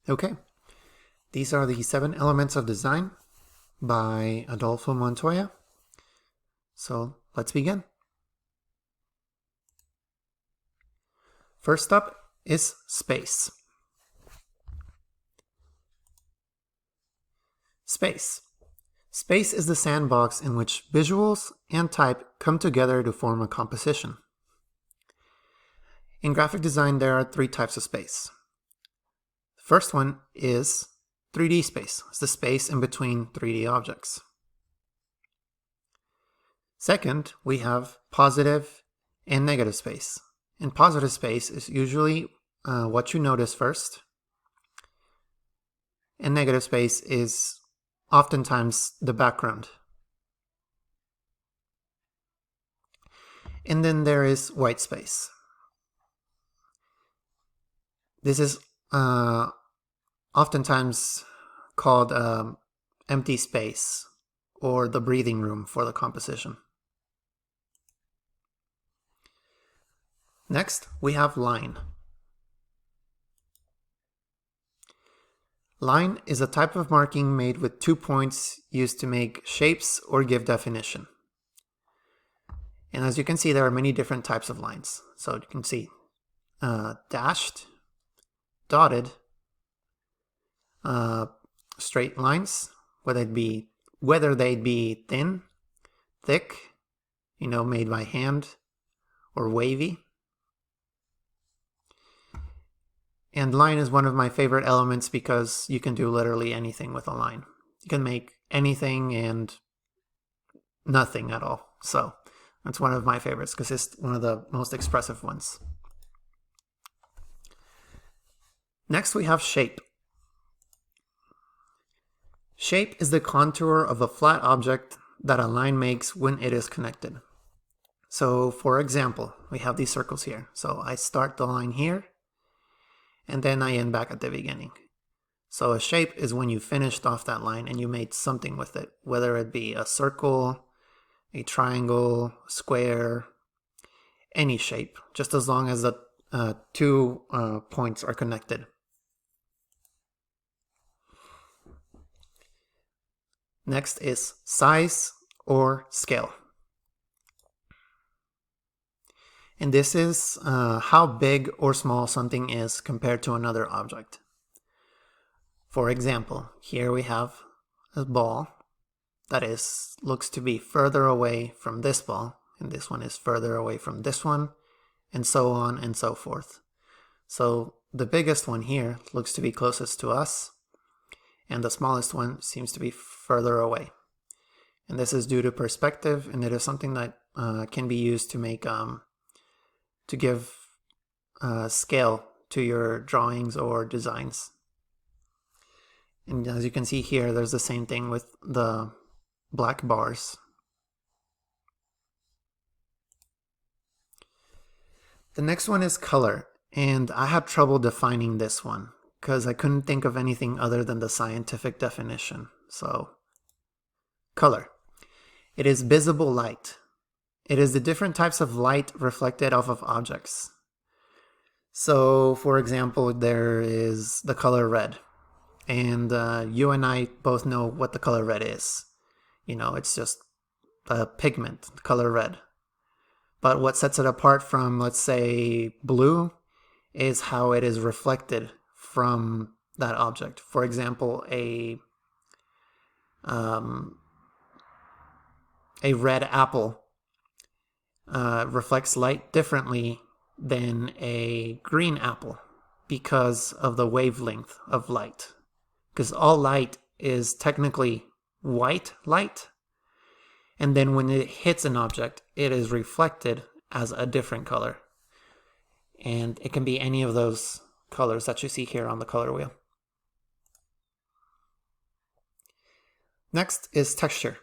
Okay, these are the 7 elements of design by Adolfo Montoya. So let's begin. First up is space. Space. Space is the sandbox in which visuals and type come together to form a composition. In graphic design, there are 3 types of space. The first one is 3D space. It's the space in between 3D objects. Second, we have positive and negative space. In positive space is usually what you notice first, and negative space is oftentimes the background. And then there is white space. This is oftentimes called empty space or the breathing room for the composition. Next, we have line. Line is a type of marking made with 2 points used to make shapes or give definition. And as you can see, there are many different types of lines. So you can see dashed, dotted, straight lines, whether they'd be thin, thick, made by hand, or wavy. And line is one of my favorite elements because you can do literally anything with a line. You can make anything and nothing at all. So that's one of my favorites because it's one of the most expressive ones. Next, we have shape. Shape is the contour of a flat object that a line makes when it is connected. So for example, we have these circles here. So I start the line here, and then I end back at the beginning. So a shape is when you finished off that line and you made something with it, whether it be a circle, a triangle, square, any shape, just as long as the 2 points are connected. Next is size or scale. And this is how big or small something is compared to another object. For example, here we have a ball that looks to be further away from this ball, and this one is further away from this one, and so on and so forth. So the biggest one here looks to be closest to us, and the smallest one seems to be further away. And this is due to perspective, and it is something that can be used to make to give scale to your drawings or designs. And as you can see here, there's the same thing with the black bars. The next one is color, and I had trouble defining this one because I couldn't think of anything other than the scientific definition. So, color. It is visible light. It is the different types of light reflected off of objects. So, for example, there is the color red. And you and I both know what the color red is. It's just a pigment, the color red. But what sets it apart from, let's say, blue is how it is reflected from that object. For example, a red apple reflects light differently than a green apple because of the wavelength of light. Because all light is technically white light, and then when it hits an object, it is reflected as a different color. And it can be any of those colors that you see here on the color wheel. Next is texture.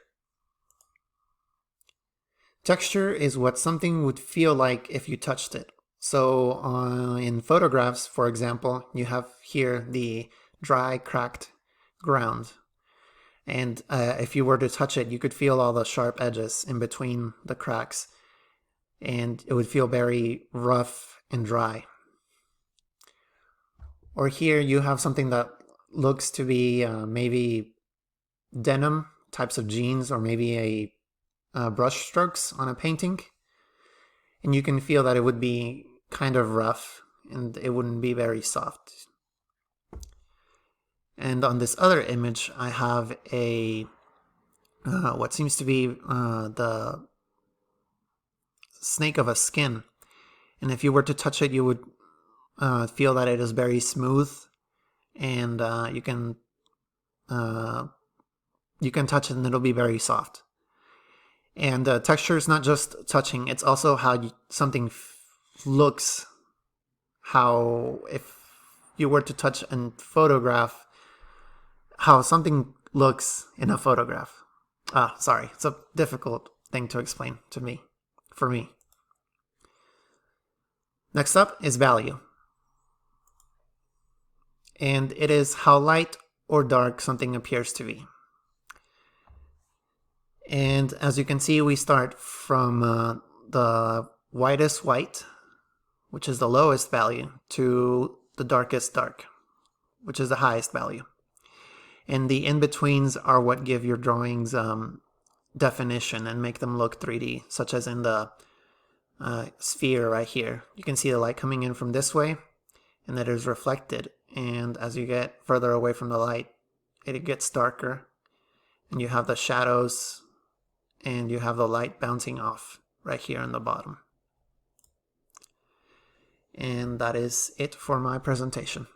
Texture is what something would feel like if you touched it. So in photographs, for example, you have here the dry, cracked ground. And if you were to touch it, you could feel all the sharp edges in between the cracks. And it would feel very rough and dry. Or here you have something that looks to be maybe denim types of jeans, or maybe a brush strokes on a painting. And you can feel that it would be kind of rough and it wouldn't be very soft. And on this other image, I have a what seems to be the snake of a skin. And if you were to touch it, you would feel that it is very smooth, and you can touch it and it'll be very soft. And texture is not just touching; it's also how something looks. How if you were to touch and photograph, how something looks in a photograph. Sorry, it's a difficult thing to explain for me. Next up is value. And it is how light or dark something appears to be. And as you can see, we start from the whitest white, which is the lowest value, to the darkest dark, which is the highest value. And the in-betweens are what give your drawings definition and make them look 3D, such as in the sphere right here. You can see the light coming in from this way, and that is reflected. And as you get further away from the light, it gets darker, and you have the shadows, and you have the light bouncing off right here on the bottom. And that is it for my presentation.